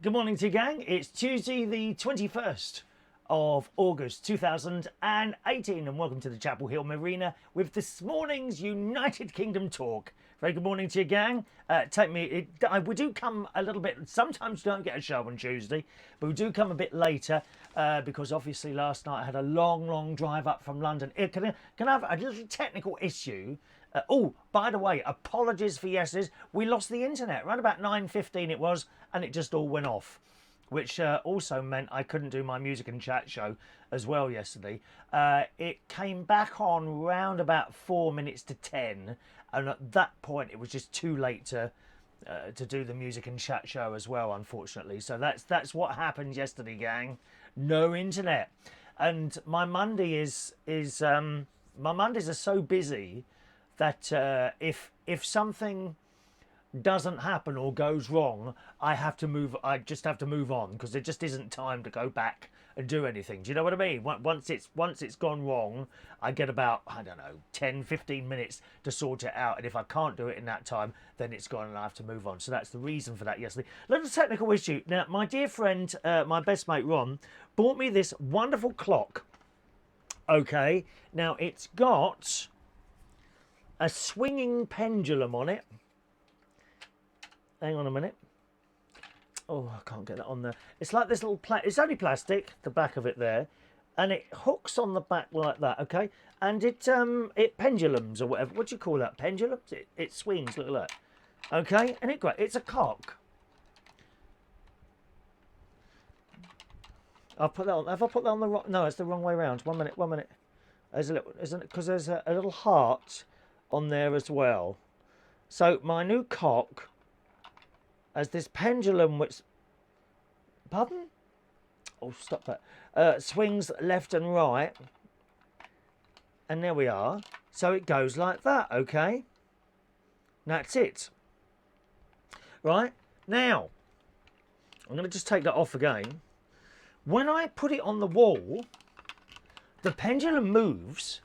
Good morning to you, gang. It's Tuesday the 21st of August 2018 and welcome to the Chapel Hill Marina with this morning's United Kingdom talk. Very good morning to you, gang. We do come a little bit, sometimes we don't get a show on Tuesday, but we do come a bit later because obviously last night I had a long drive up from London. Can I have a little technical issue? By the way, apologies for yesterday's. We lost the internet around about 9:15 it was, and it just all went off, which also meant I couldn't do my music and chat show as well yesterday. It came back on round about 4 minutes to 10, and at that point it was just too late to do the music and chat show as well, unfortunately. So that's what happened yesterday, gang. No internet, and my Mondays are so busy that if something doesn't happen or goes wrong, I just have to move on because there just isn't time to go back and do anything. Do you know what I mean? Once it's gone wrong, I get about, I don't know, 10-15 minutes to sort it out, and if I can't do it in that time, then it's gone and I have to move on. So that's the reason for that yesterday. Little technical issue. Now, my dear friend, my best mate Ron, bought me this wonderful clock. Okay, now it's got a swinging pendulum on it. Hang on a minute. Oh, I can't get that on there. It's like this little it's only plastic, the back of it there, and it hooks on the back like that, okay? And it pendulums or whatever. What do you call that? Pendulums? It swings, look at that. Okay? And it's a cock. I'll put that on. Have I put that on the wrong? No, it's the wrong way around. 1 minute, 1 minute. There's a little, isn't it? Because there's a little heart on there as well. So my new cock has this pendulum which, pardon? Oh, stop that. Swings left and right. And there we are. So it goes like that, okay? That's it. Right? Now, I'm going to just take that off again. When I put it on the wall, the pendulum moves,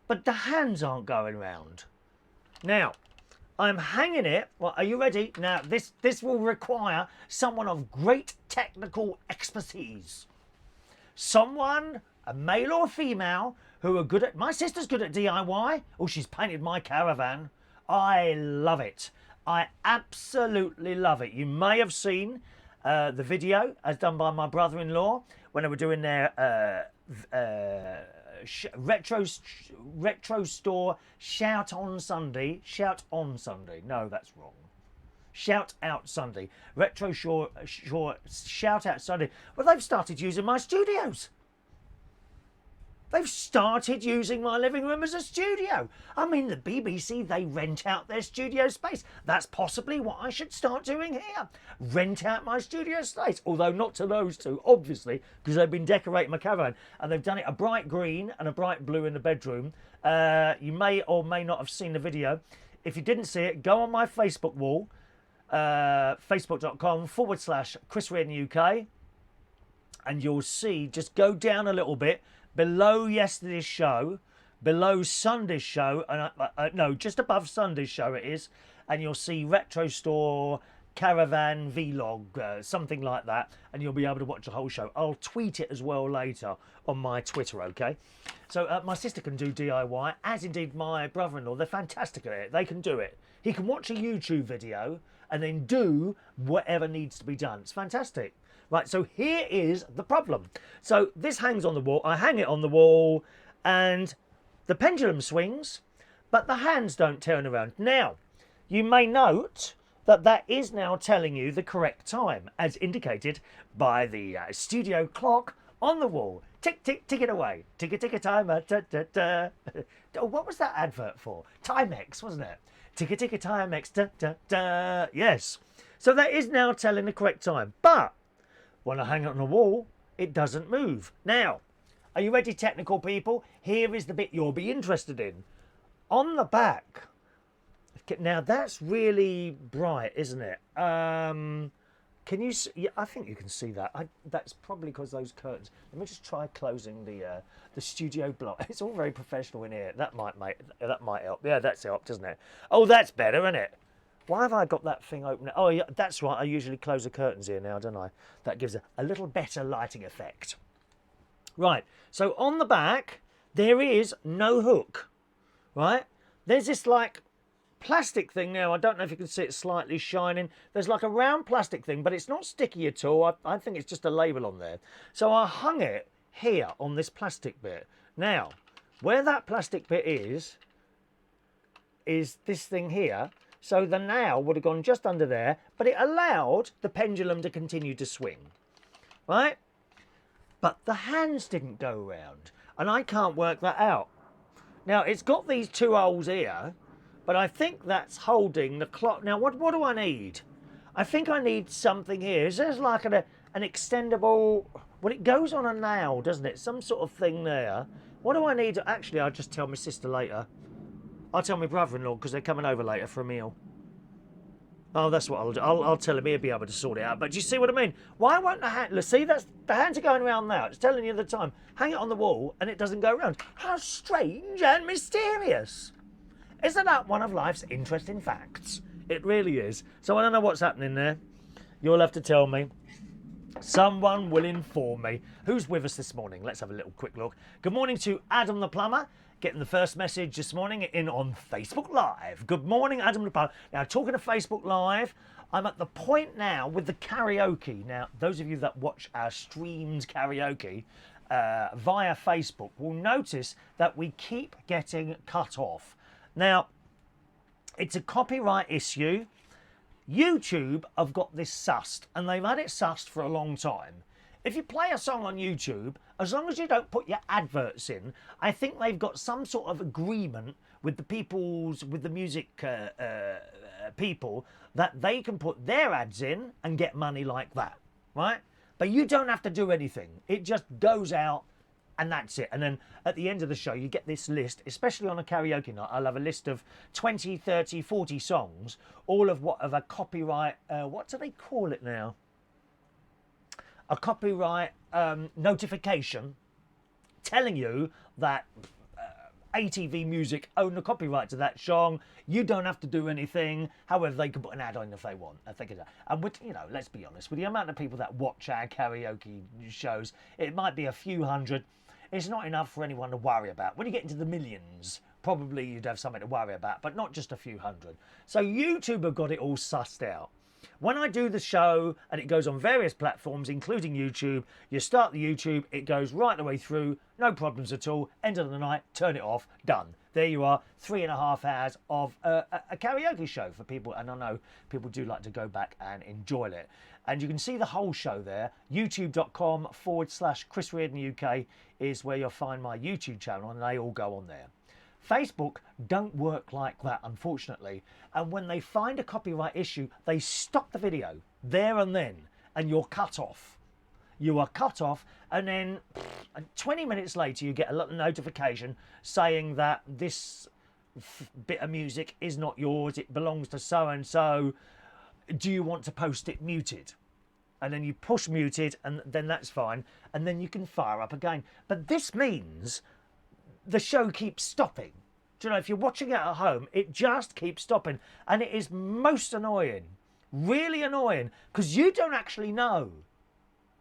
but the hands aren't going round. Now, I'm hanging it. Well, are you ready? Now, this will require someone of great technical expertise. Someone, a male or female, who are good at... My sister's good at DIY. Oh, she's painted my caravan. I love it. I absolutely love it. You may have seen the video as done by my brother-in-law when they were doing their... retro store shout on Sunday. No, that's wrong. Shout out Sunday. Retro store shout out Sunday. Well, they've started using my studios. They've started using my living room as a studio. I mean, the BBC, they rent out their studio space. That's possibly what I should start doing here. Rent out my studio space. Although not to those two, obviously, because they've been decorating my caravan. And they've done it a bright green and a bright blue in the bedroom. You may or may not have seen the video. If you didn't see it, go on my Facebook wall. Facebook.com/Chris Reardon UK. And you'll see, just go down a little bit. Below yesterday's show, below Sunday's show, and no, just above Sunday's show it is, and you'll see Retro Store Caravan Vlog, something like that, and you'll be able to watch the whole show. I'll tweet it as well later on my Twitter, okay? So my sister can do DIY, as indeed my brother-in-law. They're fantastic at it. They can do it. He can watch a YouTube video and then do whatever needs to be done. It's fantastic. Right, so here is the problem. So this hangs on the wall. I hang it on the wall and the pendulum swings, but the hands don't turn around. Now, you may note that that is now telling you the correct time, as indicated by the studio clock on the wall. Tick, tick, tick it away. Tick a tick a timer. Da, da, da. Oh, what was that advert for? Timex, wasn't it? Tick a tick a Timex. Da, da, da. Yes. So that is now telling the correct time. But when I hang it on the wall, it doesn't move. Now, are you ready, technical people? Here is the bit you'll be interested in. On the back, now that's really bright, isn't it? Can you see? Yeah, I think you can see that. That's probably because those curtains. Let me just try closing the studio block. It's all very professional in here. That might help. Yeah, that's helped, doesn't it? Oh, that's better, isn't it? Why have I got that thing open? Oh, yeah, that's right. I usually close the curtains here now, don't I? That gives a little better lighting effect. Right, so on the back, there is no hook, right? There's this, like, plastic thing now. I don't know if you can see it slightly shining. There's like a round plastic thing, but it's not sticky at all. I think it's just a label on there. So I hung it here on this plastic bit. Now, where that plastic bit is this thing here. So the nail would have gone just under there, but it allowed the pendulum to continue to swing, right? But the hands didn't go round, and I can't work that out. Now, it's got these two holes here, but I think that's holding the clock. Now, what do I need? I think I need something here. Is there like an extendable... Well, it goes on a nail, doesn't it? Some sort of thing there. What do I need? Actually, I'll just tell my sister later. I'll tell my brother-in-law because they're coming over later for a meal. Oh, that's what I'll do. I'll tell him he'll be able to sort it out. But do you see what I mean? Why won't the hand... See, the hands are going around now. It's telling you the time. Hang it on the wall and it doesn't go around. How strange and mysterious. Isn't that one of life's interesting facts? It really is. So I don't know what's happening there. You'll have to tell me. Someone will inform me. Who's with us this morning? Let's have a little quick look. Good morning to Adam the Plumber. Getting the first message this morning in on Facebook Live. Good morning, Adam the Plumber. Now, talking to Facebook Live, I'm at the point now with the karaoke. Now, those of you that watch our streamed karaoke via Facebook will notice that we keep getting cut off. Now, it's a copyright issue. YouTube have got this sussed, and they've had it sussed for a long time. If you play a song on YouTube, as long as you don't put your adverts in, I think they've got some sort of agreement with the music people that they can put their ads in and get money like that, right? But you don't have to do anything. It just goes out and that's it. And then at the end of the show, you get this list, especially on a karaoke night. I'll have a list of 20, 30, 40 songs, all of what of a copyright, what do they call it now? A copyright notification telling you that ATV Music own the copyright to that song. You don't have to do anything. However, they can put an ad on if they want. I think it's and with, you know, let's be honest, with the amount of people that watch our karaoke shows, it might be a few hundred. It's not enough for anyone to worry about. When you get into the millions, probably you'd have something to worry about, but not just a few hundred. So YouTube have got it all sussed out. When I do the show and it goes on various platforms, including YouTube, you start the YouTube, it goes right the way through, no problems at all, end of the night, turn it off, done. There you are, 3.5 hours of a karaoke show for people, and I know people do like to go back and enjoy it. And you can see the whole show there, youtube.com/Chris Reardon UK is where you'll find my YouTube channel, and they all go on there. Facebook don't work like that, unfortunately. And when they find a copyright issue, they stop the video there and then, and you're cut off. You are cut off, and then 20 minutes later, you get a little notification saying that this bit of music is not yours, it belongs to so-and-so. Do you want to post it muted? And then you push muted, and then that's fine, and then you can fire up again. But this means the show keeps stopping. Do you know, if you're watching it at home, it just keeps stopping. And it is most annoying. Really annoying. Because you don't actually know.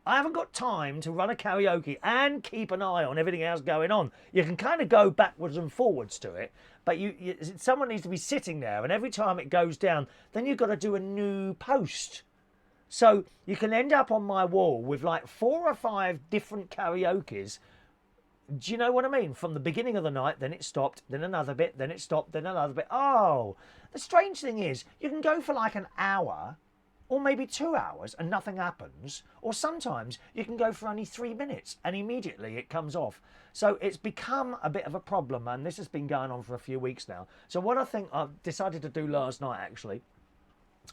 I haven't got time to run a karaoke and keep an eye on everything else going on. You can kind of go backwards and forwards to it. But someone needs to be sitting there. And every time it goes down, then you've got to do a new post. So you can end up on my wall with like 4 or 5 different karaokes. Do you know what I mean? From the beginning of the night, then it stopped, then another bit, then it stopped, then another bit. Oh, the strange thing is, you can go for like an hour or maybe 2 hours and nothing happens. Or sometimes you can go for only 3 minutes and immediately it comes off. So it's become a bit of a problem, and this has been going on for a few weeks now. So what I think I've decided to do last night, actually,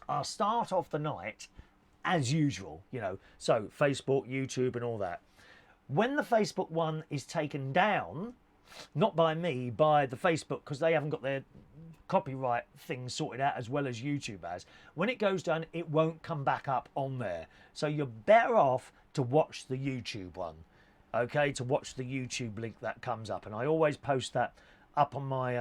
I'll start off the night as usual, you know, so Facebook, YouTube and all that. When the Facebook one is taken down, not by me, by the Facebook, because they haven't got their copyright thing sorted out as well as YouTube has, when it goes down, it won't come back up on there. So you're better off to watch the YouTube one, okay, to watch the YouTube link that comes up. And I always post that up on my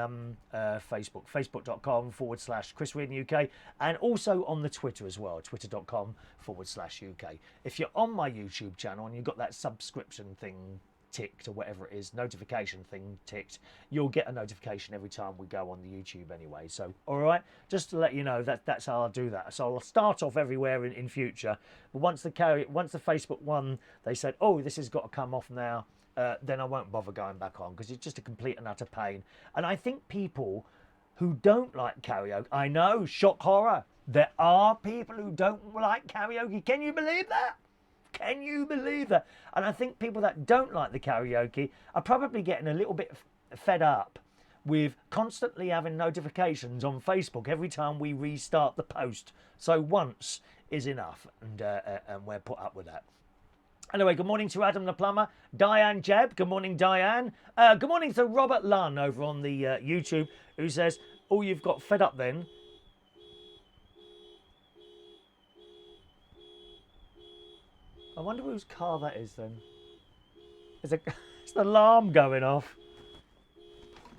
Facebook, facebook.com/Chris Reading UK, and also on the Twitter as well, twitter.com/UK. If you're on my YouTube channel and you've got that subscription thing ticked or whatever it is, notification thing ticked, you'll get a notification every time we go on the YouTube anyway. So, all right, just to let you know that's how I'll do that. So I'll start off everywhere in future, but once the Facebook one, they said, oh, this has got to come off now, then I won't bother going back on, because it's just a complete and utter pain. And I think people who don't like karaoke, I know, shock horror, there are people who don't like karaoke. Can you believe that? Can you believe that? And I think people that don't like the karaoke are probably getting a little bit fed up with constantly having notifications on Facebook every time we restart the post. So once is enough, and we're put up with that. Anyway, good morning to Adam the Plumber, Diane Jeb, good morning Diane. Good morning to Robert Lunn over on the YouTube, who says, oh, you've got fed up then. I wonder whose car that is then. It's an alarm going off.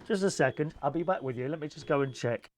Just a second, I'll be back with you. Let me just go and check.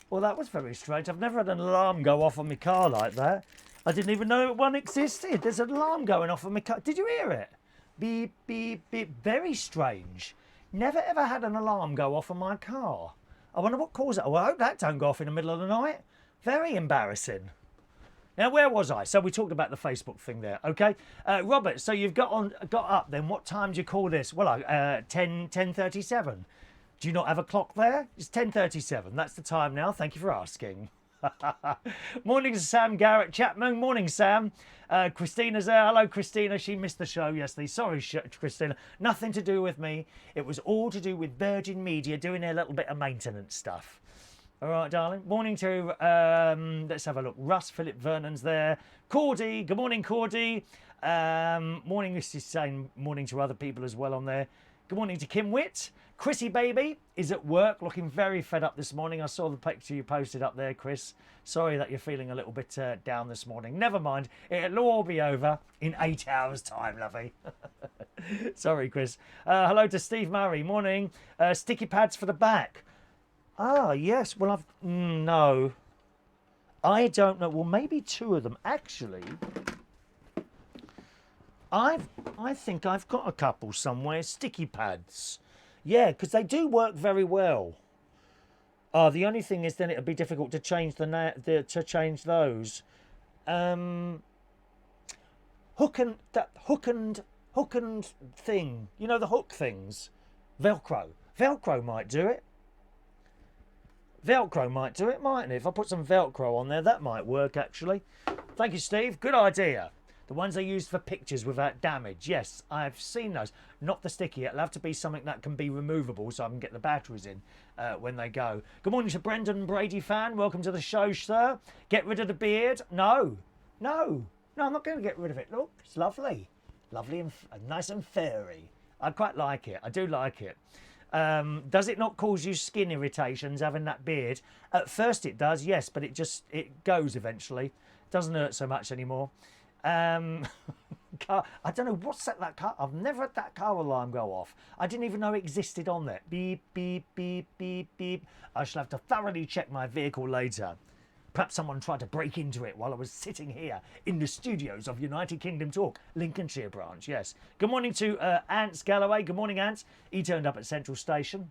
Well, that was very strange. I've never had an alarm go off on my car like that. I didn't even know one existed. There's an alarm going off on my car. Did you hear it? Beep, beep, beep. Very strange. Never ever had an alarm go off on my car. I wonder what caused it. Well, I hope that don't go off in the middle of the night. Very embarrassing. Now, where was I? So we talked about the Facebook thing there, okay? Robert, so you've got up then. What time do you call this? Well, 10:37. Do you not have a clock there? It's 10:37. That's the time now. Thank you for asking. Morning to Sam Garrett Chapman. Morning, Sam. Christina's there. Hello, Christina. She missed the show yesterday. Sorry, Christina. Nothing to do with me. It was all to do with Virgin Media doing their little bit of maintenance stuff. All right, darling. Morning to, let's have a look. Russ Philip Vernon's there. Cordy. Good morning, Cordy. Morning, this is saying morning to other people as well on there. Good morning to Kim Witt. Chrissy Baby is at work, looking very fed up this morning. I saw the picture you posted up there, Chris. Sorry that you're feeling a little bit down this morning. Never mind. It'll all be over in 8 hours' time, lovey. Sorry, Chris. Hello to Steve Murray. Morning. Sticky pads for the back. Ah, yes. Well, no. I don't know. Well, maybe two of them. Actually, I think I've got a couple somewhere. Sticky pads. Yeah, because they do work very well. The only thing is then it'd be difficult to change to change those. Hook and thing. You know, the hook things. Velcro might do it. Velcro might do it, mightn't it? If I put some Velcro on there, that might work actually. Thank you, Steve. Good idea. The ones they use for pictures without damage. Yes, I've seen those. Not the sticky. It'll have to be something that can be removable so I can get the batteries in when they go. Good morning to Brendan Brady fan. Welcome to the show, sir. Get rid of the beard? No, I'm not going to get rid of it. Look, it's lovely. Lovely and nice and furry. I quite like it. I do like it. Does it not cause you skin irritations having that beard? At first it does, yes, but it goes eventually. It doesn't hurt so much anymore. I don't know what's that car. I've never had that car alarm go off. I didn't even know it existed on there. Beep, beep, beep, beep, beep. I shall have to thoroughly check my vehicle later. Perhaps someone tried to break into it while I was sitting here in the studios of United Kingdom Talk, Lincolnshire branch, yes. Good morning to Ants Galloway. Good morning, Ants. He turned up at Central Station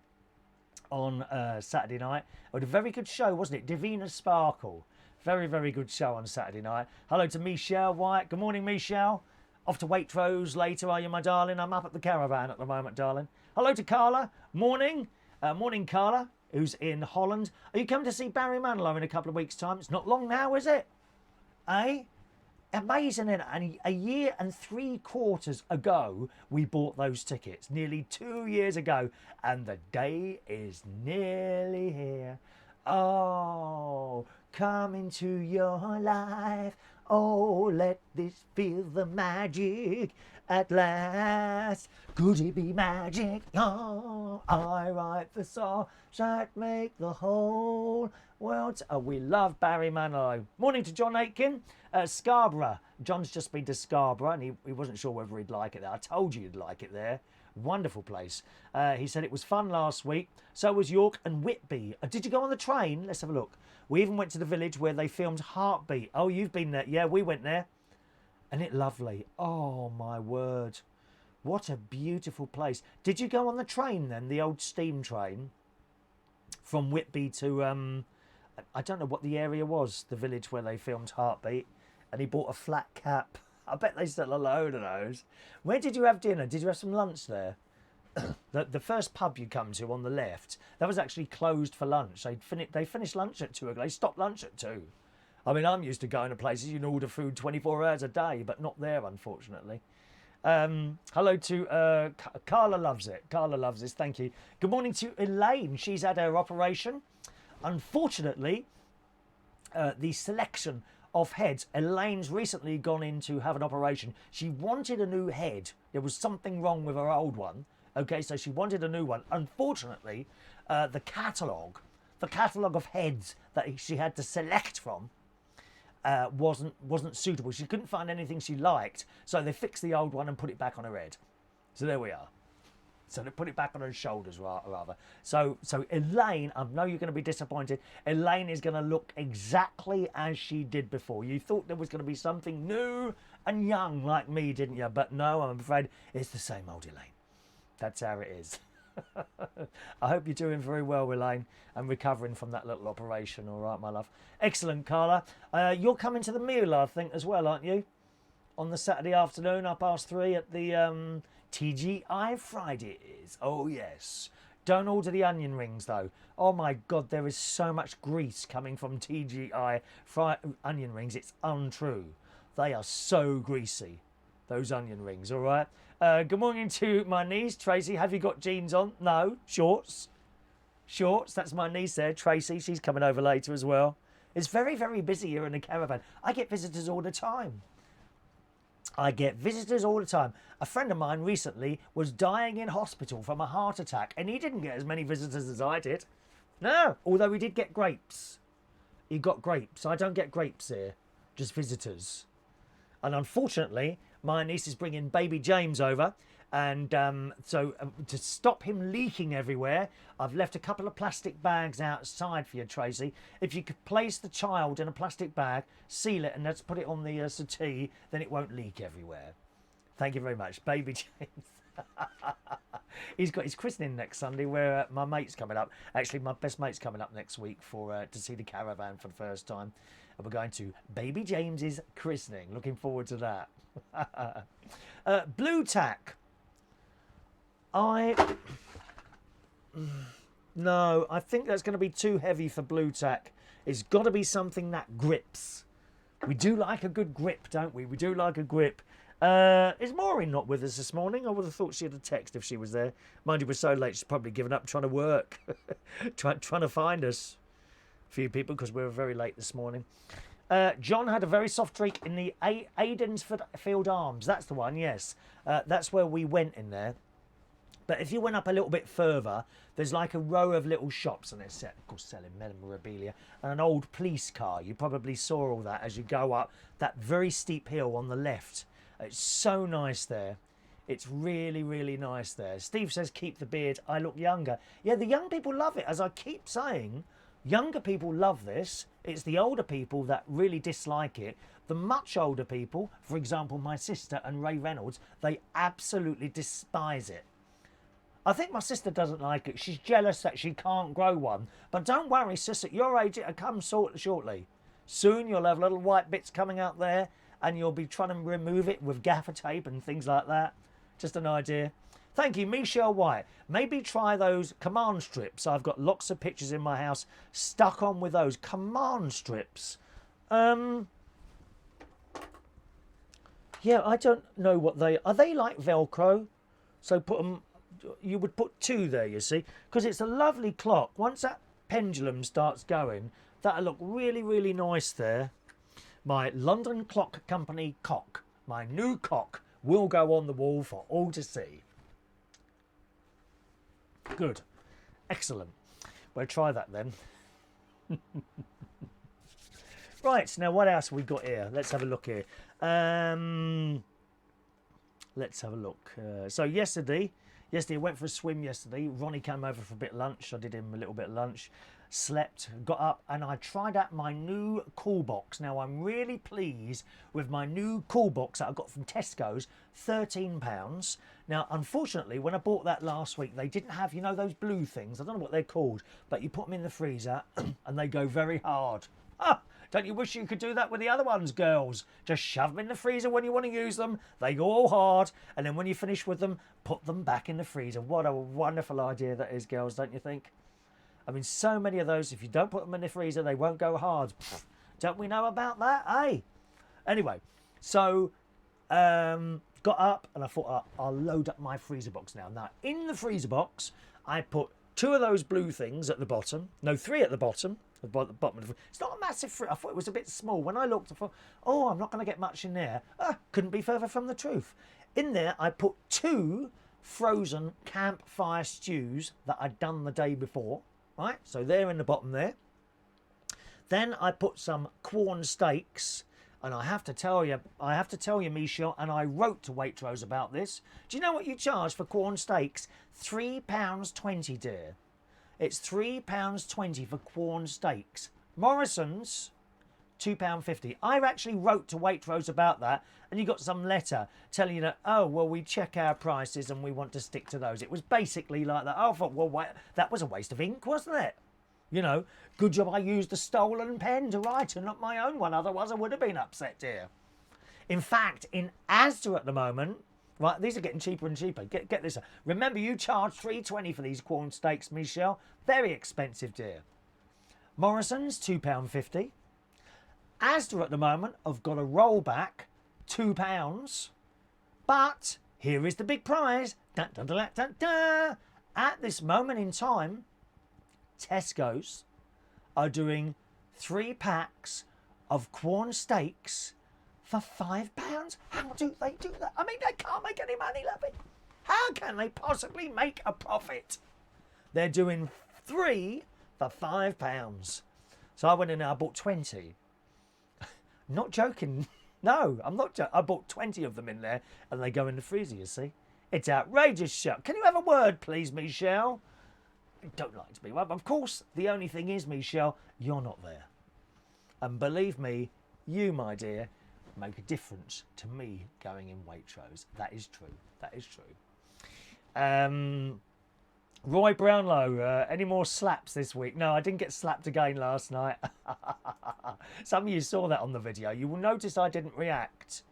on Saturday night. It was a very good show, wasn't it? Divina Sparkle. Very, very good show on Saturday night. Hello to Michelle White. Good morning, Michelle. Off to Waitrose later, are you, my darling? I'm up at the caravan at the moment, darling. Hello to Carla. Morning. Morning, Carla, who's in Holland. Are you coming to see Barry Manilow in a couple of weeks' time? It's not long now, is it? Eh? Amazing, isn't it? And a year and 3/4 ago, we bought those tickets. Nearly 2 years ago. And the day is nearly here. Oh, come into your life. Oh, let this feel the magic at last. Could it be magic? Oh, I write the songs that make the whole world. Oh, we love Barry Manilow. Morning to John Aitken. Scarborough. John's just been to Scarborough and he wasn't sure whether he'd like it there. I told you he'd like it there. Wonderful place. He said it was fun last week. So was York and Whitby. Did you go on the train? Let's have a look. We even went to the village where they filmed Heartbeat. Oh, you've been there. Yeah, we went there. And it lovely. Oh, my word. What a beautiful place. Did you go on the train then? The old steam train? From Whitby to, I don't know what the area was. The village where they filmed Heartbeat. And he bought a flat cap. I bet they sell a load of those. Where did you have dinner? Did you have some lunch there? The first pub you come to on the left, that was actually closed for lunch. They finished lunch at 2 o'clock. They stopped lunch at 2. I mean, I'm used to going to places you can order food 24 hours a day, but not there, unfortunately. Hello to Carla loves it. Carla loves this. Thank you. Good morning to Elaine. She's had her operation. Unfortunately, the selection of heads. Elaine's recently gone in to have an operation. She wanted a new head. There was something wrong with her old one. Okay, so she wanted a new one. Unfortunately, the catalogue of heads that she had to select from wasn't suitable. She couldn't find anything she liked, so they fixed the old one and put it back on her head. So there we are. So they put it back on her shoulders, rather. So Elaine, I know you're going to be disappointed. Elaine is going to look exactly as she did before. You thought there was going to be something new and young like me, didn't you? But no, I'm afraid it's the same old Elaine. That's how it is. I hope you're doing very well, Elaine, and recovering from that little operation. All right, my love. Excellent, Carla. You're coming to the meal, I think, as well, aren't you? On the Saturday afternoon, 3:30 at the TGI Friday it is. Oh, yes. Don't order the onion rings, though. Oh, my God, there is so much grease coming from TGI onion rings. It's untrue. They are so greasy, those onion rings, all right? Good morning to my niece, Tracy. Have you got jeans on? No. Shorts. Shorts. That's my niece there, Tracy. She's coming over later as well. It's very, very busy here in the caravan. I get visitors all the time. A friend of mine recently was dying in hospital from a heart attack, and he didn't get as many visitors as I did. No, although he did get grapes. He got grapes. I don't get grapes here, just visitors. And unfortunately, my niece is bringing baby James over, and so to stop him leaking everywhere, I've left a couple of plastic bags outside for you, Tracy. If you could place the child in a plastic bag, seal it, and let's put it on the settee, then it won't leak everywhere. Thank you very much, baby James. He's got his christening next Sunday, where my mate's coming up. Actually, my best mate's coming up next week for to see the caravan for the first time. And we're going to baby James's christening. Looking forward to that. Blue tack. No, I think that's going to be too heavy for blue tack. It's got to be something that grips. We do like a good grip, don't we? We do like a grip. Is Maureen not with us this morning? I would have thought she had a text if she was there. Mind you, we're so late, she's probably given up trying to work. trying to find us. A few people, because we were very late this morning. John had a very soft drink in the Aidensfield Arms. That's the one, yes. That's where we went in there. But if you went up a little bit further, there's like a row of little shops, and they're of course selling memorabilia, and an old police car. You probably saw all that as you go up that very steep hill on the left. It's so nice there. It's really, really nice there. Steve says, keep the beard. I look younger. Yeah, the young people love it. As I keep saying, Younger people love this. It's the older people that really dislike it. The much older people, for example, my sister and Ray Reynolds, they absolutely despise it. I think my sister doesn't like it. She's jealous that she can't grow one. But don't worry, sis, at your age, it'll come shortly. Soon you'll have little white bits coming out there and you'll be trying to remove it with gaffer tape and things like that. Just an idea. Thank you, Michelle White. Maybe try those command strips. I've got lots of pictures in my house stuck on with those command strips. Yeah, I don't know what they are. They like Velcro? So put them. You would put 2 there, you see, because it's a lovely clock. Once that pendulum starts going, that'll look really, really nice there. My London Clock Company cock, my new cock, will go on the wall for all to see. Good. Excellent. We'll try that then. Right, now what else have we got here? Let's have a look here. Let's have a look. So yesterday I went for a swim yesterday. Ronnie came over for a bit of lunch. I did him a little bit of lunch. Slept, got up, and I tried out my new cool box. Now I'm really pleased with my new cool box that I got from Tesco's, £13. Now unfortunately when I bought that last week they didn't have, you know, those blue things. I don't know what they're called, but you put them in the freezer and they go very hard. Ah, don't you wish you could do that with the other ones, girls? Just shove them in the freezer when you want to use them. They go all hard, and then when you finish with them, put them back in the freezer. What a wonderful idea that is, girls, don't you think? I mean, so many of those, if you don't put them in the freezer, they won't go hard. Don't we know about that, eh? Anyway, so got up and I thought, I'll load up my freezer box now. Now, in the freezer box, I put 2 of those blue things at the bottom. No, 3 at the bottom. The bottom of the it's not a massive fridge. I thought it was a bit small. When I looked, I thought, oh, I'm not going to get much in there. Couldn't be further from the truth. In there, I put 2 frozen campfire stews that I'd done the day before. Right, so they're in the bottom there. Then I put some Quorn steaks, and I have to tell you, Michelle, and I wrote to Waitrose about this. Do you know what you charge for Quorn steaks? £3.20, dear. It's £3.20 for Quorn steaks. Morrison's, £2.50. I actually wrote to Waitrose about that, and you got some letter telling you that, oh, well, we check our prices and we want to stick to those. It was basically like that. I thought, well, wait, that was a waste of ink, wasn't it? You know, good job I used a stolen pen to write and not my own one. Otherwise, I would have been upset here. In fact, in Asda at the moment, right, these are getting cheaper and cheaper. Get this. Remember, you charge £3.20 for these Quorn steaks, Michelle. Very expensive, dear. Morrison's, £2.50. Asda at the moment have got a rollback, £2. But here is the big prize. Dun, dun, dun, dun, dun. At this moment in time, Tesco's are doing 3 packs of Quorn steaks for £5. How do they do that? I mean, they can't make any money, lovey. How can they possibly make a profit? They're doing 3 for £5. So I went in and I bought 20. Not joking. No, I'm not joking. I bought 20 of them in there and they go in the freezer, you see. It's outrageous, Michelle. Can you have a word, please, Michelle? I don't like to be. Well, of course, the only thing is, Michelle, you're not there. And believe me, you, my dear, make a difference to me going in Waitrose. That is true. That is true. Roy Brownlow, any more slaps this week? No, I didn't get slapped again last night. Some of you saw that on the video. You will notice I didn't react.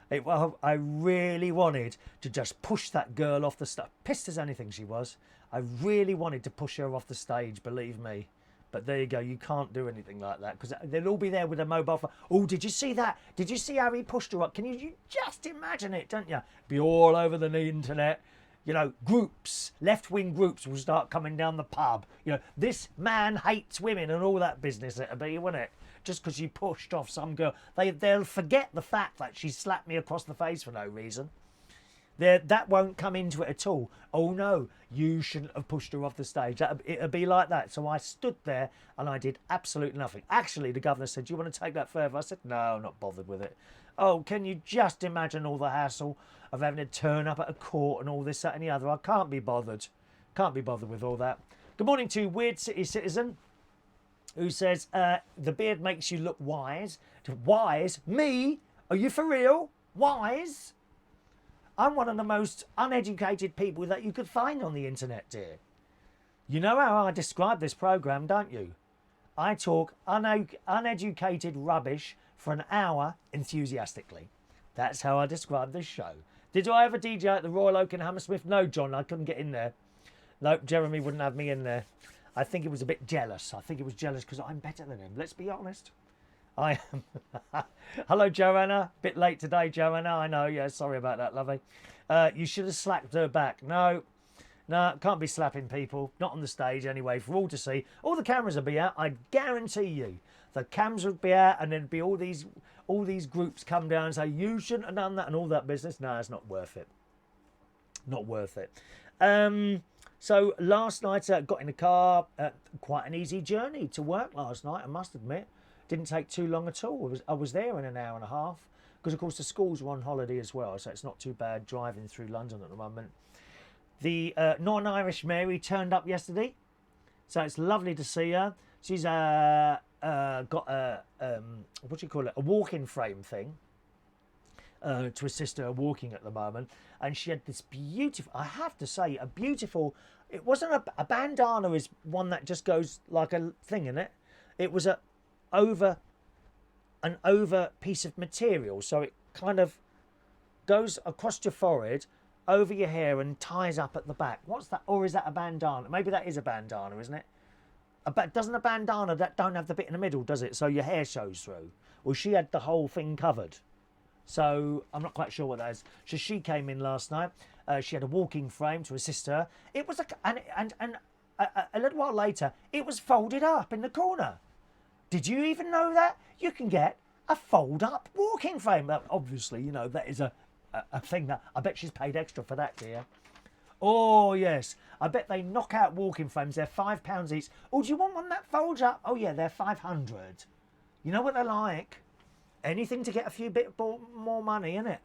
Well, I really wanted to just push that girl off the stage. Pissed as anything she was. I really wanted to push her off the stage, believe me. But there you go, you can't do anything like that because they'll all be there with a mobile phone. Oh, did you see that? Did you see how he pushed her up? Can you just imagine it, don't you? Be all over the internet. You know, groups, left-wing groups will start coming down the pub. You know, this man hates women and all that business it'll be, won't it? Just because you pushed off some girl. They'll forget the fact that she slapped me across the face for no reason. That won't come into it at all. Oh no, you shouldn't have pushed her off the stage. It'll be like that. So I stood there and I did absolutely nothing. Actually, the governor said, do you want to take that further? I said, no, I'm not bothered with it. Oh, can you just imagine all the hassle of having to turn up at a court and all this, that and the other? I can't be bothered. Can't be bothered with all that. Good morning to Weird City Citizen. who says, the beard makes you look wise. Wise? Me? Are you for real? Wise? I'm one of the most uneducated people that you could find on the internet, dear. You know how I describe this programme, don't you? I talk uneducated rubbish for an hour enthusiastically. That's how I describe this show. Did I ever DJ at the Royal Oak in Hammersmith? No, John, I couldn't get in there. Nope, Jeremy wouldn't have me in there. I think he was a bit jealous. I think he was jealous because I'm better than him. Let's be honest. I am. Hello, Joanna. Bit late today, Joanna. I know. Yeah, sorry about that, lovely. You should have slapped her back. No, can't be slapping people. Not on the stage anyway, for all to see. All the cameras will be out. I guarantee you. The cams would be out, and there'd be all these groups come down and say, you shouldn't have done that and all that business. No, it's not worth it. Not worth it. So last night, got in the car. Quite an easy journey to work last night, I must admit. Didn't take too long at all. I was there in an hour and a half. Because, of course, the schools were on holiday as well, so it's not too bad driving through London at the moment. The non-Irish Mary turned up yesterday, so it's lovely to see her. She's got a what do you call it? A walking frame thing to assist her walking at the moment, and she had this beautiful. I have to say, a beautiful. It wasn't a bandana. Is one that just goes like a thing in it. It was an over piece of material, so it kind of goes across your forehead, over your hair, and ties up at the back. What's that? Or is that a bandana? Maybe that is a bandana, isn't it? But doesn't a bandana that don't have the bit in the middle, does it? So your hair shows through. Well, she had the whole thing covered. So I'm not quite sure what that is. So she came in last night. She had a walking frame to assist her. It was a little while later, it was folded up in the corner. Did you even know that? You can get a fold-up walking frame. Obviously, you know, that is a thing that I bet she's paid extra for that, dear. Oh, yes. I bet they knock out walking frames. They're £5 each. Oh, do you want one that folds up? Oh, yeah, they're 500. You know what they're like? Anything to get a few bit more money, innit?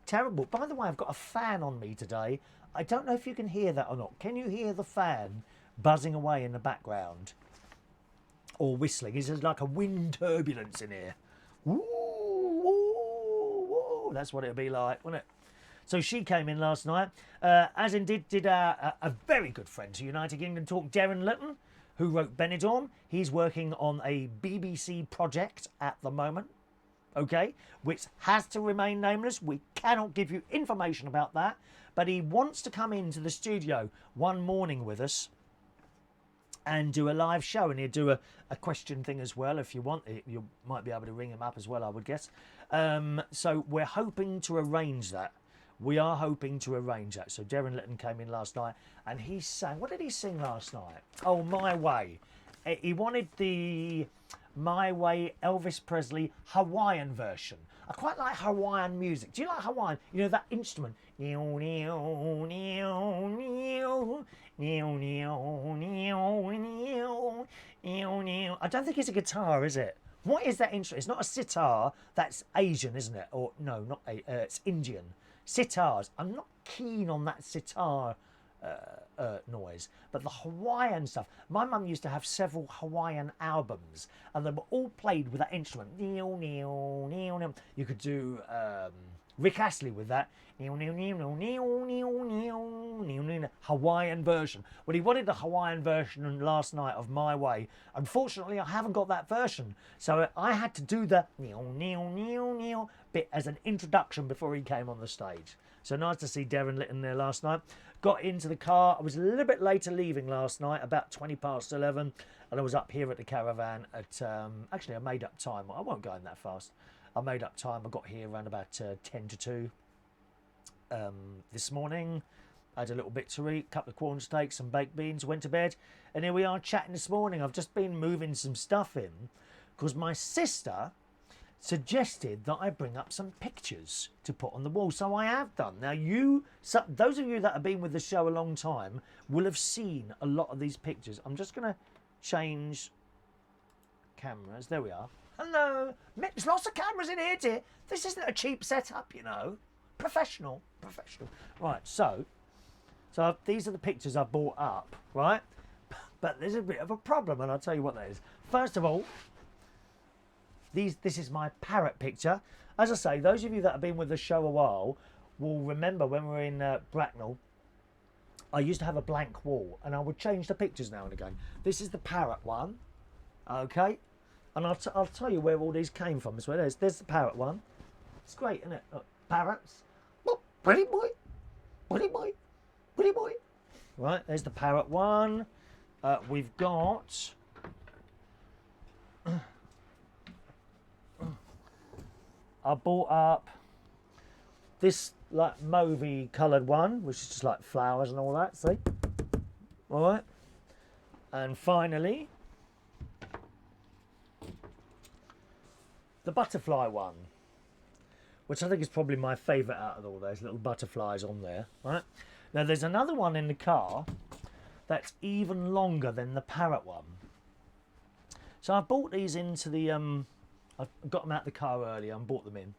Terrible. By the way, I've got a fan on me today. I don't know if you can hear that or not. Can you hear the fan buzzing away in the background? Or whistling? It's just like a wind turbulence in here. Woo, woo, woo. That's what it'll be like, wouldn't it? So she came in last night, as indeed did a very good friend to United Kingdom Talk, Darren Litton, who wrote Benidorm. He's working on a BBC project at the moment, okay, which has to remain nameless. We cannot give you information about that, but he wants to come into the studio one morning with us and do a live show, and he'll do a question thing as well. If you want it, you might be able to ring him up as well, I would guess. So we're hoping to arrange that. We are hoping to arrange that. So Darren Litton came in last night and he sang. What did he sing last night? Oh, My Way. He wanted the My Way Elvis Presley Hawaiian version. I quite like Hawaiian music. Do you like Hawaiian? You know, that instrument. I don't think it's a guitar, is it? What is that instrument? It's not a sitar. That's Asian, isn't it? Or no, not it's Indian. Sitars. I'm not keen on that sitar noise, but the Hawaiian stuff. My mum used to have several Hawaiian albums, and they were all played with that instrument. You could do Rick Astley with that. Hawaiian version. Well, he wanted the Hawaiian version last night of My Way. Unfortunately, I haven't got that version, so I had to do the bit as an introduction before he came on the stage. So nice to see Darren Litton there last night. Got into the car. I was a little bit later leaving last night, about 11:20, and I was up here at the caravan at actually I made up time. I won't go in that fast. I made up time. I got here around about 10 to 2 this morning. I had a little bit to eat, a couple of corn steaks, some baked beans, went to bed, and here we are chatting this morning. I've just been moving some stuff in because my sister suggested that I bring up some pictures to put on the wall, so I have done. Now, those of you that have been with the show a long time will have seen a lot of these pictures. I'm just going to change cameras. There we are. Hello. There's lots of cameras in here, dear. This isn't a cheap setup, you know. Professional. Right, so these are the pictures I bought up, right? But there's a bit of a problem, and I'll tell you what that is. First of all, this is my parrot picture. As I say, those of you that have been with the show a while will remember when we were in Bracknell, I used to have a blank wall, and I would change the pictures now and again. This is the parrot one, okay? And I'll tell you where all these came from. As well. There's the parrot one. It's great, isn't it? Look, parrots. Oh, pretty boy, pretty boy, pretty boy. Right, there's the parrot one. We've got... I bought up this like mauvey coloured one, which is just like flowers and all that, see? Alright. And finally, the butterfly one, which I think is probably my favourite out of all those little butterflies on there, right? Now there's another one in the car that's even longer than the parrot one. So I bought these into the, I got them out of the car earlier and bought them in.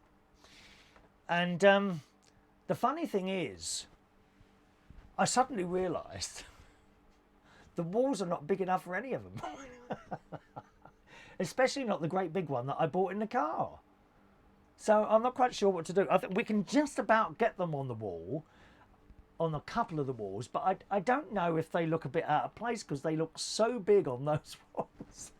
And the funny thing is, I suddenly realised the walls are not big enough for any of them. Especially not the great big one that I bought in the car. So I'm not quite sure what to do. I think we can just about get them on the wall, on a couple of the walls, but I don't know if they look a bit out of place because they look so big on those walls.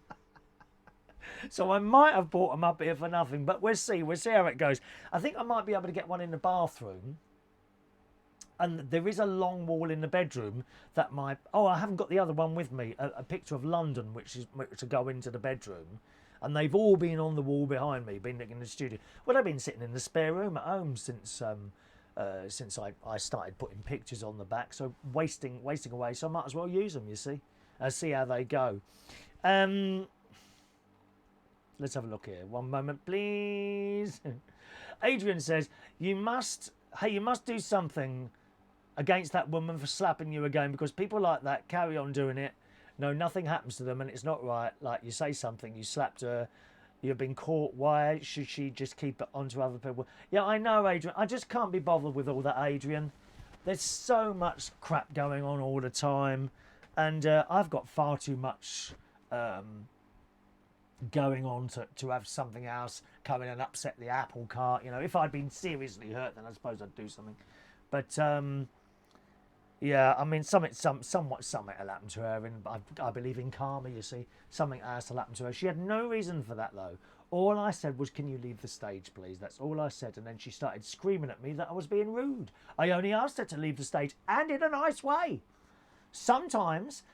So I might have bought them up here for nothing, but we'll see how it goes. I think I might be able to get one in the bathroom. And there is a long wall in the bedroom that I haven't got the other one with me, a picture of London, which to go into the bedroom. And they've all been on the wall behind me, been in the studio. Well, I've been sitting in the spare room at home since I started putting pictures on the back. So wasting away, so I might as well use them, you see. See how they go. Let's have a look here. One moment, please. Adrian says, you must do something against that woman for slapping you again, because people like that carry on doing it. No, nothing happens to them and it's not right. Like, you say something, you slapped her, you've been caught. Why should she just keep it onto other people? Yeah, I know, Adrian. I just can't be bothered with all that, Adrian. There's so much crap going on all the time. And I've got far too much... going on to have something else come in and upset the apple cart. You know, if I'd been seriously hurt, then I suppose I'd do something. But yeah, I mean, somewhat something will happen to her, and I believe in karma. You see, something else will happen to her. She had no reason for that though. All I said was, "Can you leave the stage, please?" That's all I said, and then she started screaming at me that I was being rude. I only asked her to leave the stage, and in a nice way. Sometimes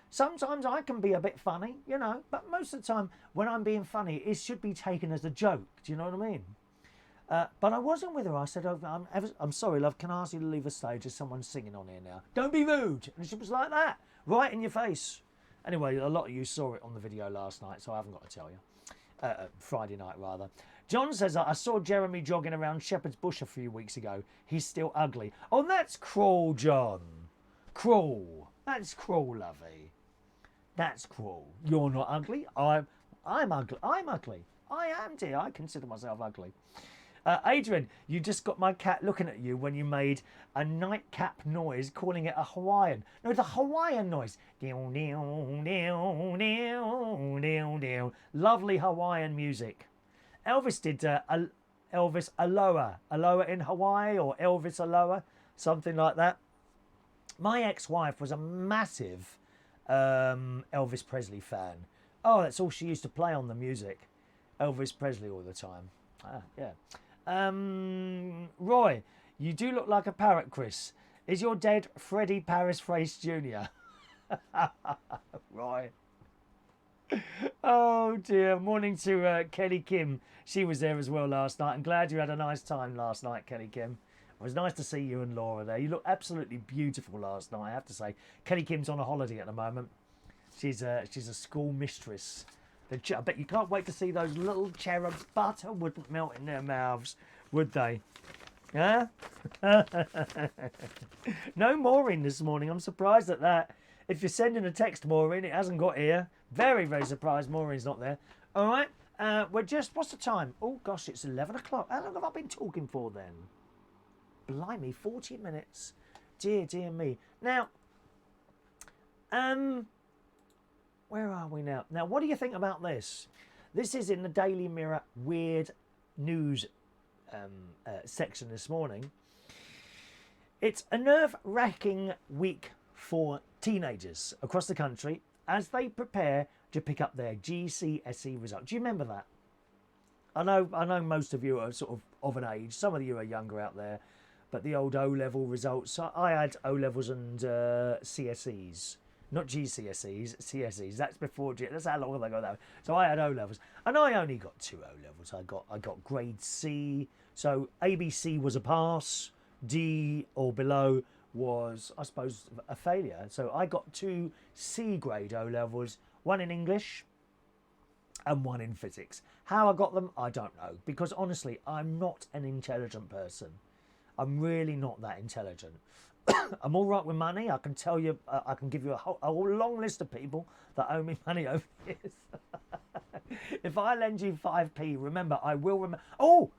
I can be a bit funny, you know, but most of the time when I'm being funny, it should be taken as a joke. Do you know what I mean? But I wasn't with her. I said, I'm sorry, love, can I ask you to leave the stage? There's someone singing on here now. Don't be rude. And she was like that, right in your face. Anyway, a lot of you saw it on the video last night, so I haven't got to tell you. Friday night, rather. John says, I saw Jeremy jogging around Shepherd's Bush a few weeks ago. He's still ugly. Oh, that's cruel, John. Cruel. That's cruel, lovey. That's cruel. You're not ugly. I'm ugly. I'm ugly. I am, dear. I consider myself ugly. Adrian, you just got my cat looking at you when you made a nightcap noise, calling it a Hawaiian. No, the Hawaiian noise. Lovely Hawaiian music. Elvis did Elvis Aloha. Aloha in Hawaii, or Elvis Aloha, something like that. My ex-wife was a massive Elvis Presley fan. Oh, that's all she used to play on the music. Elvis Presley all the time. Yeah. Roy, you do look like a parrot, Chris. Is your dad Freddie Paris Frace Jr.? Roy. Oh, dear. Morning to Kelly Kim. She was there as well last night. I'm glad you had a nice time last night, Kelly Kim. It was nice to see you and Laura there. You look absolutely beautiful last night, I have to say. Kelly Kim's on a holiday at the moment. She's a school mistress. I bet you can't wait to see those little cherubs. Butter wouldn't melt in their mouths, would they? Huh? No Maureen this morning. I'm surprised at that. If you're sending a text, Maureen, it hasn't got here. Very, very surprised Maureen's not there. All right. What's the time? Oh, gosh, it's 11 o'clock. How long have I been talking for then? Blimey, 40 minutes. Dear, dear me. Now, where are we now? Now, what do you think about this? This is in the Daily Mirror weird news section this morning. It's a nerve-wracking week for teenagers across the country as they prepare to pick up their GCSE results. Do you remember that? I know most of you are sort of an age. Some of you are younger out there, but the old O-level results. I had O-levels and CSEs, not GCSEs, CSEs. That's before. That's how long ago that was. So I had O-levels, and I only got 2 O-levels. I got grade C. So ABC was a pass. D or below was, I suppose, a failure. So I got 2 C grade O-levels, 1 in English and 1 in physics. How I got them, I don't know, because honestly, I'm not an intelligent person. I'm really not that intelligent. I'm all right with money. I can tell you, I can give you a whole long list of people that owe me money over years. If I lend you 5p, remember, I will remember. Oh,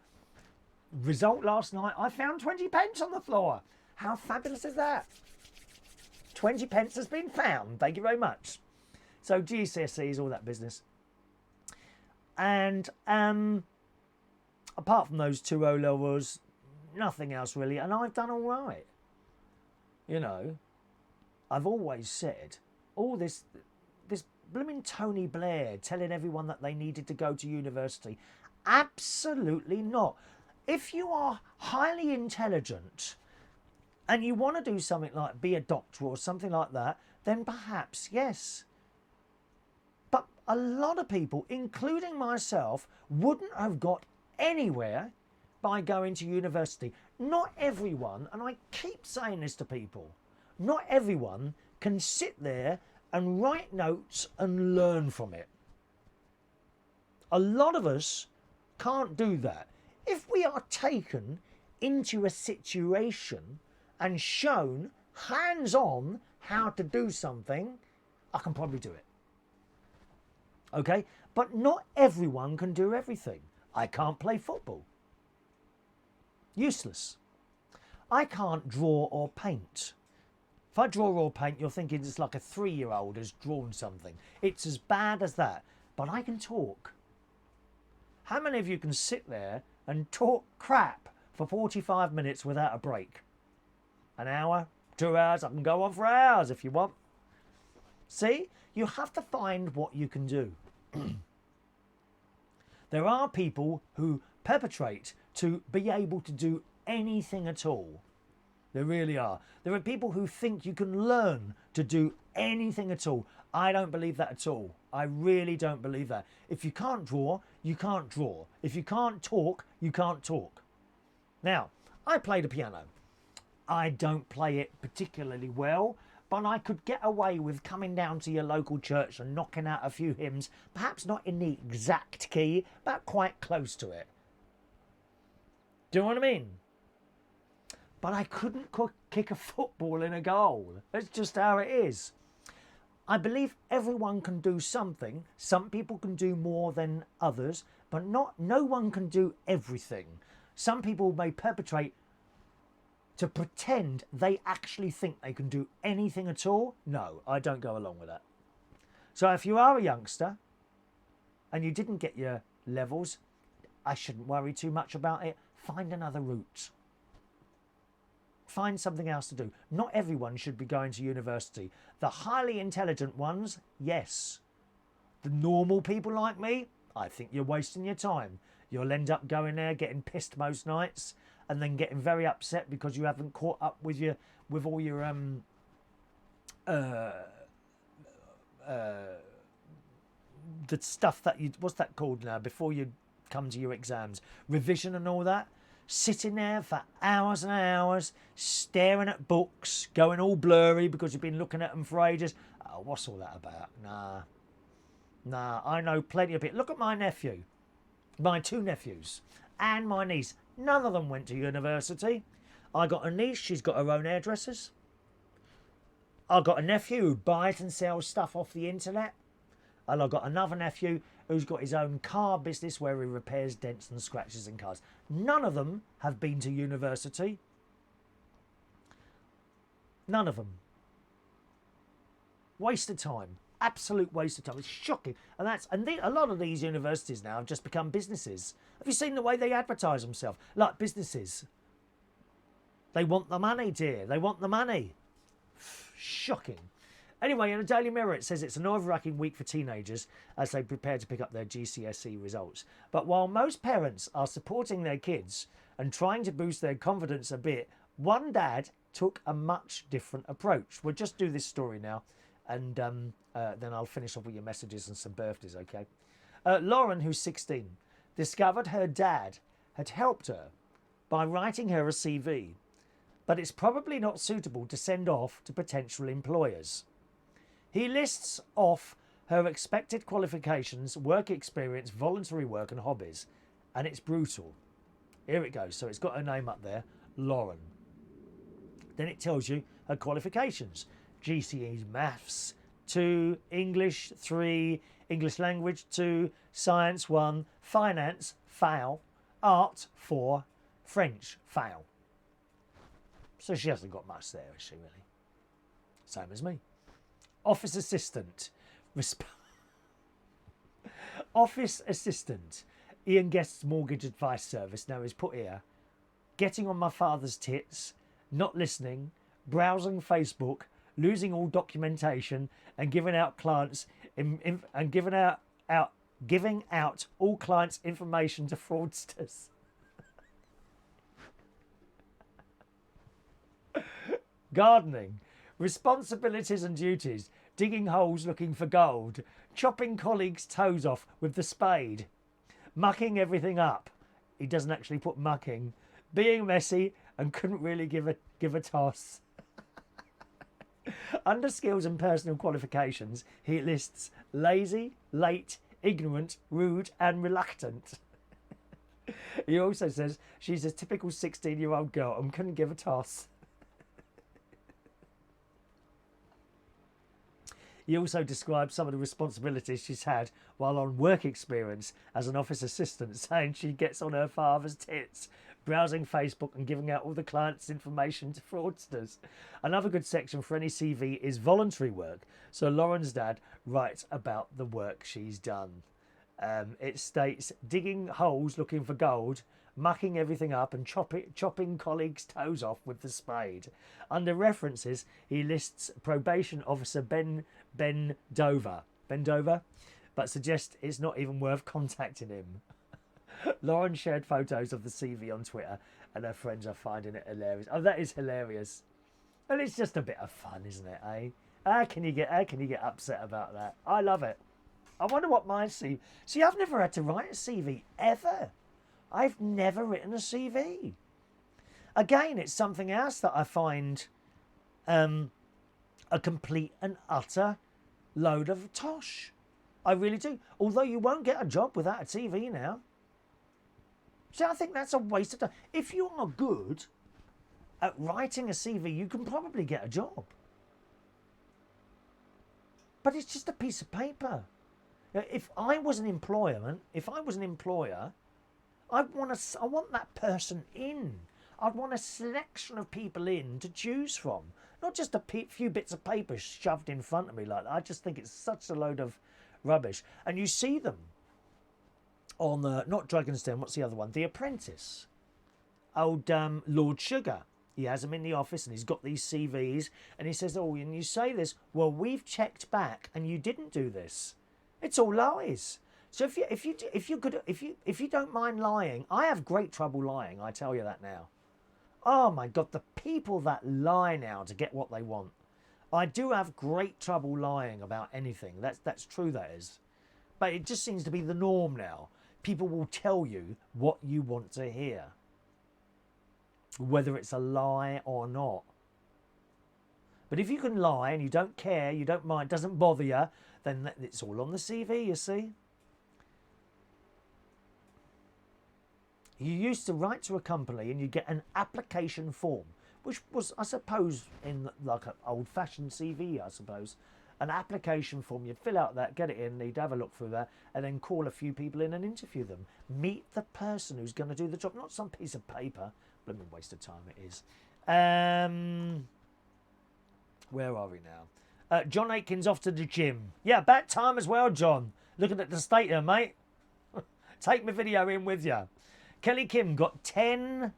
result last night, I found 20 pence on the floor. How fabulous is that? 20 pence has been found. Thank you very much. So GCSEs, all that business. And apart from those 2 O-levels, nothing else really. And I've done all right. You know, I've always said, all this blooming Tony Blair telling everyone that they needed to go to university. Absolutely not. If you are highly intelligent and you want to do something like be a doctor or something like that, then perhaps, yes. But a lot of people, including myself, wouldn't have got anywhere by going to university. Not everyone, and I keep saying this to people, not everyone can sit there and write notes and learn from it. A lot of us can't do that. If we are taken into a situation and shown hands-on how to do something, I can probably do it. Okay? But not everyone can do everything. I can't play football. Useless. I can't draw or paint. If I draw or paint, you're thinking it's like a 3-year-old has drawn something. It's as bad as that. But I can talk. How many of you can sit there and talk crap for 45 minutes without a break? An hour, 2 hours, I can go on for hours if you want. See, you have to find what you can do. There are people who perpetrate to be able to do anything at all. There really are. There are people who think you can learn to do anything at all. I don't believe that at all. I really don't believe that. If you can't draw, you can't draw. If you can't talk, you can't talk. Now, I play the piano. I don't play it particularly well, but I could get away with coming down to your local church and knocking out a few hymns, perhaps not in the exact key, but quite close to it. Do you know what I mean? But I couldn't kick a football in a goal. That's just how it is. I believe everyone can do something. Some people can do more than others, but no one can do everything. Some people may perpetrate to pretend they actually think they can do anything at all. No, I don't go along with that. So if you are a youngster and you didn't get your levels, I shouldn't worry too much about it. Find another route. Find something else to do. Not everyone should be going to university. The highly intelligent ones, yes. The normal people like me, I think you're wasting your time. You'll end up going there, getting pissed most nights, and then getting very upset because you haven't caught up with all your the stuff that you, what's that called now, before you come to your exams, revision and all that. Sitting there for hours and hours, staring at books, going all blurry because you've been looking at them for ages. Oh, what's all that about? Nah, I know plenty of people. Look at my nephew, my 2 nephews, and my niece. None of them went to university. I got a niece, she's got her own hairdressers. I've got a nephew who buys and sells stuff off the internet. And I've got another nephew who's got his own car business where he repairs dents and scratches in cars. None of them have been to university. None of them. Waste of time. absolute waste of time. It's shocking. And a lot of these universities now have just become businesses. Have you seen the way they advertise themselves? Like businesses. They want the money, dear. They want the money. Shocking. Anyway, in the Daily Mirror, it says it's an nerve-wracking week for teenagers as they prepare to pick up their GCSE results. But while most parents are supporting their kids and trying to boost their confidence a bit, one dad took a much different approach. We'll just do this story now, and then I'll finish off with your messages and some birthdays, okay? Lauren, who's 16, discovered her dad had helped her by writing her a CV, but it's probably not suitable to send off to potential employers. He lists off her expected qualifications, work experience, voluntary work and hobbies, and it's brutal. Here it goes. So it's got her name up there, Lauren. Then it tells you her qualifications. GCE Maths 2, English 3, English Language 2, Science 1, Finance, fail, Art 4, French, fail. So she hasn't got much there, has she, really? Same as me. Office assistant. Office assistant. Ian Guest's mortgage advice service now is put here. Getting on my father's tits, not listening, browsing Facebook, losing all documentation, and giving out clients giving out all clients' information to fraudsters. Gardening. Responsibilities and duties. Digging holes looking for gold. Chopping colleagues' toes off with the spade. Mucking everything up. He doesn't actually put mucking. Being messy and couldn't really give a toss. Under skills and personal qualifications, he lists lazy, late, ignorant, rude and reluctant. He also says she's a typical 16-year-old girl and couldn't give a toss. He also describes some of the responsibilities she's had while on work experience as an office assistant, saying she gets on her father's tits, browsing Facebook and giving out all the clients' information to fraudsters. Another good section for any CV is voluntary work. So Lauren's dad writes about the work she's done. It states digging holes looking for gold, mucking everything up and chopping colleagues' toes off with the spade. Under references, he lists probation officer Ben Dover, but suggests it's not even worth contacting him. Lauren shared photos of the CV on Twitter and her friends are finding it hilarious. Oh, that is hilarious. And it's just a bit of fun, isn't it, eh? How can you get upset about that? I love it. I wonder what my CV... See, I've never had to write a CV, ever. I've never written a CV. Again, it's something else that I find a complete and utter load of tosh. I really do. Although you won't get a job without a CV now. See, I think that's a waste of time. If you are good at writing a CV, you can probably get a job. But it's just a piece of paper. If I was an employer, I want that person in. I'd want a selection of people in to choose from. Not just a few bits of paper shoved in front of me like that. I just think it's such a load of rubbish. And you see them on, not Dragon's Den, what's the other one? The Apprentice. Old Lord Sugar. He has them in the office and he's got these CVs. And he says, oh, and you say this, well, we've checked back and you didn't do this. It's all lies. So if you don't mind lying, I have great trouble lying. I tell you that now. Oh my God, the people that lie now to get what they want. I do have great trouble lying about anything. That's true, that is. But it just seems to be the norm now. People will tell you what you want to hear, whether it's a lie or not. But if you can lie and you don't care, you don't mind, doesn't bother you, then it's all on the CV, you see. You used to write to a company and you get an application form, which was, I suppose, in like an old-fashioned CV, I suppose. An application form, you'd fill out that, get it in, you'd have a look through that, and then call a few people in and interview them. Meet the person who's going to do the job, not some piece of paper. Blooming waste of time it is. Where are we now? John Aitken's off to the gym. Yeah, about time as well, John. Looking at the state here, mate. Take my video in with you. Kelly Kim got 10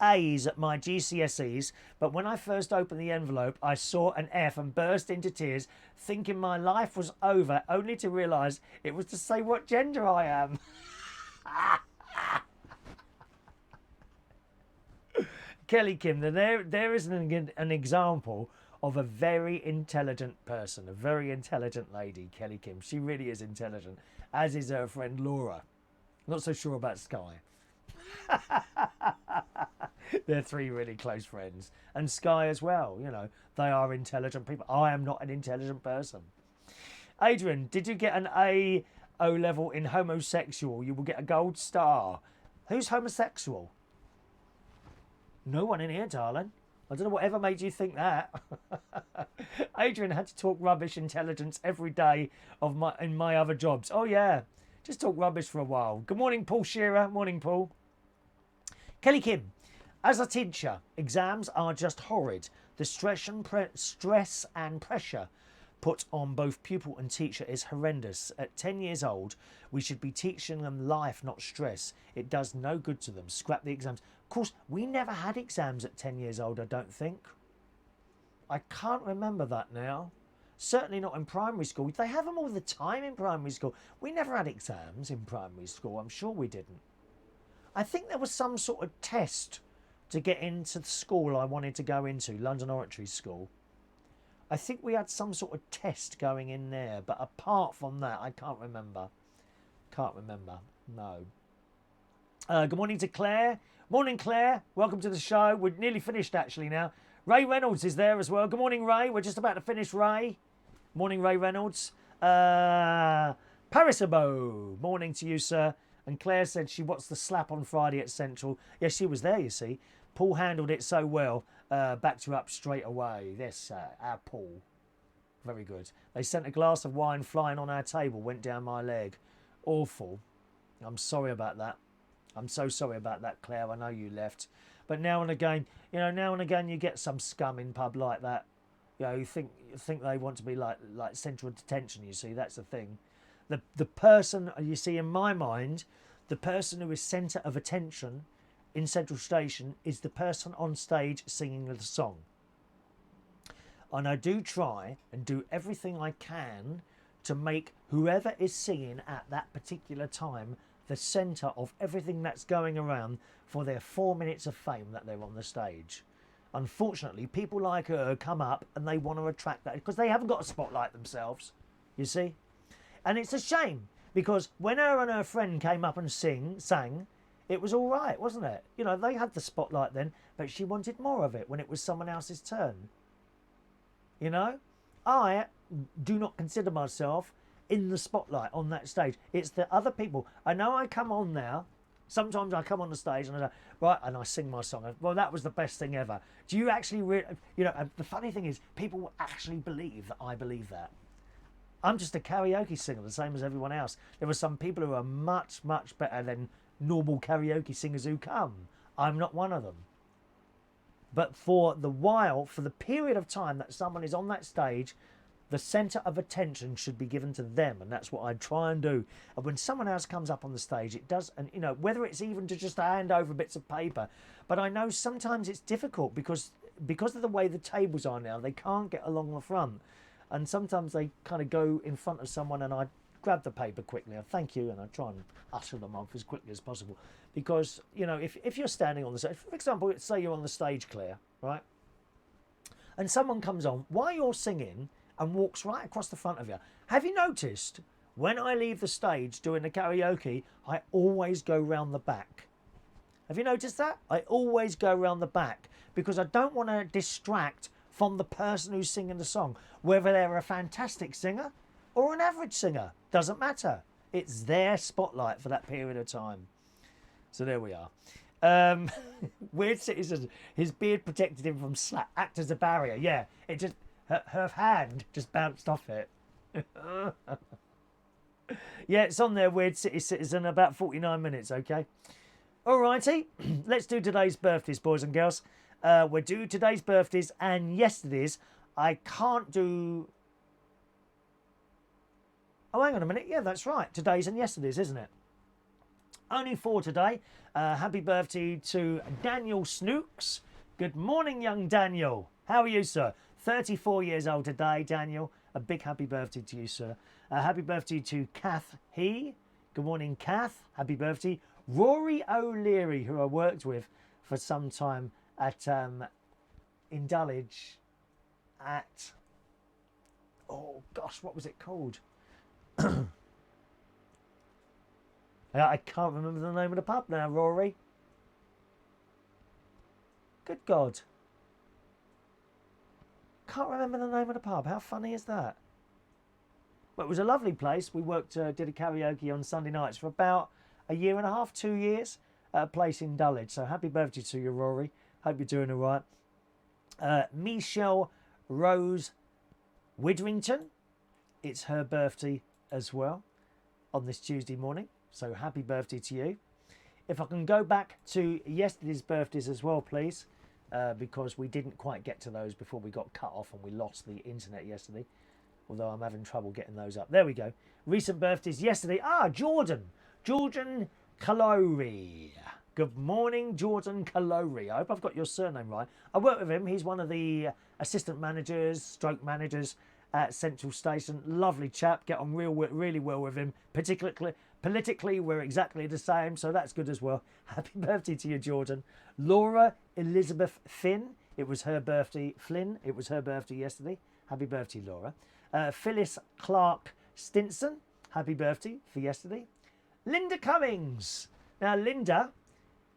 A's at my GCSEs, but when I first opened the envelope, I saw an F and burst into tears, thinking my life was over, only to realise it was to say what gender I am. Kelly Kim, there is an example of a very intelligent person, a very intelligent lady, Kelly Kim. She really is intelligent, as is her friend Laura. Not so sure about Sky. They're three really close friends. And Sky as well, you know. They are intelligent people. I am not an intelligent person. Adrian, did you get an A O level in homosexual? You will get a gold star. Who's homosexual? No one in here, darling. I don't know whatever made you think that. Adrian had to talk rubbish intelligence every day in my other jobs. Oh, yeah. Just talk rubbish for a while. Good morning, Paul Shearer. Morning, Paul. Kelly Kim. As a teacher, exams are just horrid. The stress and pressure put on both pupil and teacher is horrendous. At 10 years old, we should be teaching them life, not stress. It does no good to them. Scrap the exams. Of course, we never had exams at 10 years old, I don't think. I can't remember that now. Certainly not in primary school. They have them all the time in primary school. We never had exams in primary school. I'm sure we didn't. I think there was some sort of test to get into the school I wanted to go into, London Oratory School. I think we had some sort of test going in there, but apart from that, I can't remember. Can't remember, no. Good morning to Claire. Morning, Claire. Welcome to the show. We're nearly finished, actually, now. Ray Reynolds is there as well. Good morning, Ray. We're just about to finish, Ray. Morning, Ray Reynolds. Parisabo. Morning to you, sir. And Claire said she watched the slap on Friday at Central. Yeah, she was there, you see. Paul handled it so well. Backed her up straight away. This, our Paul. Very good. They sent a glass of wine flying on our table. Went down my leg. Awful. I'm sorry about that. I'm so sorry about that, Claire. I know you left. But now and again, you know, now and again you get some scum in pub like that. You know, you think they want to be like central detention, you see. That's the thing. The person, you see, in my mind, the person who is centre of attention in Central Station is the person on stage singing the song. And I do try and do everything I can to make whoever is singing at that particular time the centre of everything that's going around for their 4 minutes of fame that they're on the stage. Unfortunately, people like her come up and they want to attract that because they haven't got a spotlight themselves, you see. And it's a shame because when her and her friend came up and sang, it was all right, wasn't it? You know, they had the spotlight then, but she wanted more of it when it was someone else's turn. You know, I do not consider myself in the spotlight on that stage. It's the other people. I know I come on now. Sometimes I come on the stage and I go, right, and I sing my song. Well, that was the best thing ever. Do you actually, you know, the funny thing is people will actually believe that I believe that. I'm just a karaoke singer, the same as everyone else. There are some people who are much, much better than normal karaoke singers who come. I'm not one of them. But for the period of time that someone is on that stage, the centre of attention should be given to them, and that's what I try and do. And when someone else comes up on the stage, it does, and you know, whether it's even to just hand over bits of paper, but I know sometimes it's difficult because of the way the tables are now, they can't get along the front, and sometimes they kind of go in front of someone, and I grab the paper quickly, I thank you, and I try and usher them off as quickly as possible, because you know, if you're standing on the stage, for example, say you're on the stage, Claire, right, and someone comes on while you're singing and walks right across the front of you. Have you noticed when I leave the stage doing the karaoke, I always go round the back? Have you noticed that? I always go round the back because I don't want to distract from the person who's singing the song, whether they're a fantastic singer or an average singer. Doesn't matter. It's their spotlight for that period of time. So there we are. Weird Citizen, his beard protected him from slap, act as a barrier. Yeah, it just... Her hand just bounced off it. Yeah, it's on there, Weird City Citizen, about 49 minutes, okay? Alrighty, let's do today's birthdays, boys and girls. We'll do today's birthdays and yesterday's. I can't do Oh, hang on a minute. Yeah, that's right. Today's and yesterday's, isn't it? Only 4 today. Happy birthday to Daniel Snooks. Good morning, young Daniel. How are you, sir? 34 years old today, Daniel. A big happy birthday to you, sir. Happy birthday to Cath. Good morning, Cath. Happy birthday. Rorie O'Leary, who I worked with for some time at in Dulwich at, oh gosh, what was it called? I can't remember the name of the pub now, Rorie. Good God. Can't remember the name of the pub. How funny is that? Well, it was a lovely place. We worked, did a karaoke on Sunday nights for about a year and a half, 2 years, at a place in Dulwich. So happy birthday to you, Rorie. Hope you're doing all right. Michelle Rose Widrington. It's her birthday as well on this Tuesday morning. So happy birthday to you. If I can go back to yesterday's birthdays as well, please, because we didn't quite get to those before we got cut off and we lost the internet yesterday. Although I'm having trouble getting those up. There we go. Recent birthdays yesterday. Jordan Calori. Good morning, Jordan Calori. I hope I've got your surname right. I work with him. He's one of the assistant managers, stroke managers at Central Station. Lovely chap. Get on really well with him. Particularly politically, we're exactly the same, so that's good as well. Happy birthday to you, Jordan. Laura Elizabeth Finn. It was her birthday. Flynn. It was her birthday yesterday. Happy birthday, Laura. Phyllis Clark Stinson. Happy birthday for yesterday. Linda Cummings. Now, Linda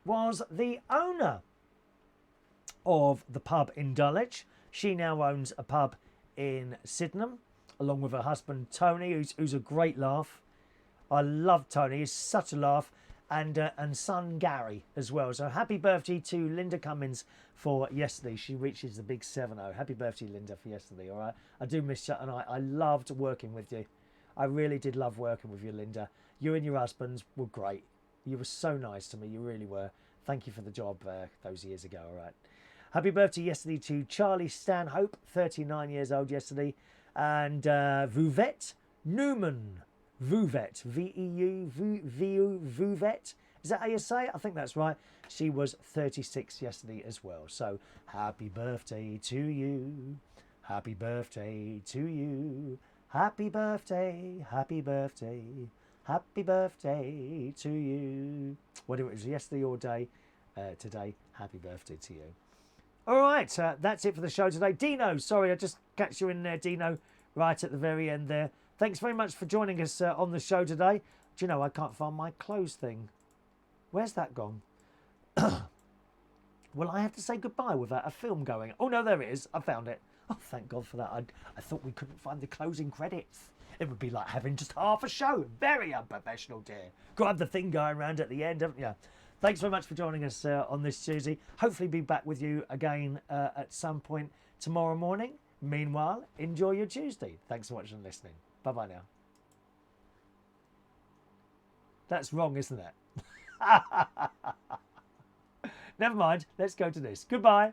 was the owner of the pub in Dulwich. She now owns a pub in Sydenham, along with her husband Tony, who's a great laugh. I love Tony; he's such a laugh, and son Gary as well. So happy birthday to Linda Cummings for yesterday. She reaches the big 7-0. Happy birthday, Linda, for yesterday. All right, I do miss you, and I loved working with you. I really did love working with you, Linda. You and your husbands were great. You were so nice to me. You really were. Thank you for the job those years ago. All right. Happy birthday yesterday to Charlie Stanhope, 39 years old yesterday. And Vauvette Newman. Vauvette. V-E-U. Vauvette. Is that how you say it? I think that's right. She was 36 yesterday as well. So happy birthday to you. Happy birthday to you. Happy birthday. Happy birthday. Happy birthday to you. Whether it was yesterday or today, happy birthday to you. All right, that's it for the show today. Dino, sorry, I just catch you in there, Dino, right at the very end there. Thanks very much for joining us on the show today. Do you know, I can't find my clothes thing. Where's that gone? Well, I have to say goodbye without a film going. Oh, no, there it is. I found it. Oh, thank God for that. I thought we couldn't find the closing credits. It would be like having just half a show. Very unprofessional, dear. Grab the thing going around at the end, haven't you? Thanks very much for joining us on this Tuesday. Hopefully be back with you again at some point tomorrow morning. Meanwhile, enjoy your Tuesday. Thanks so much for listening. Bye-bye now. That's wrong, isn't it? Never mind. Let's go to this. Goodbye.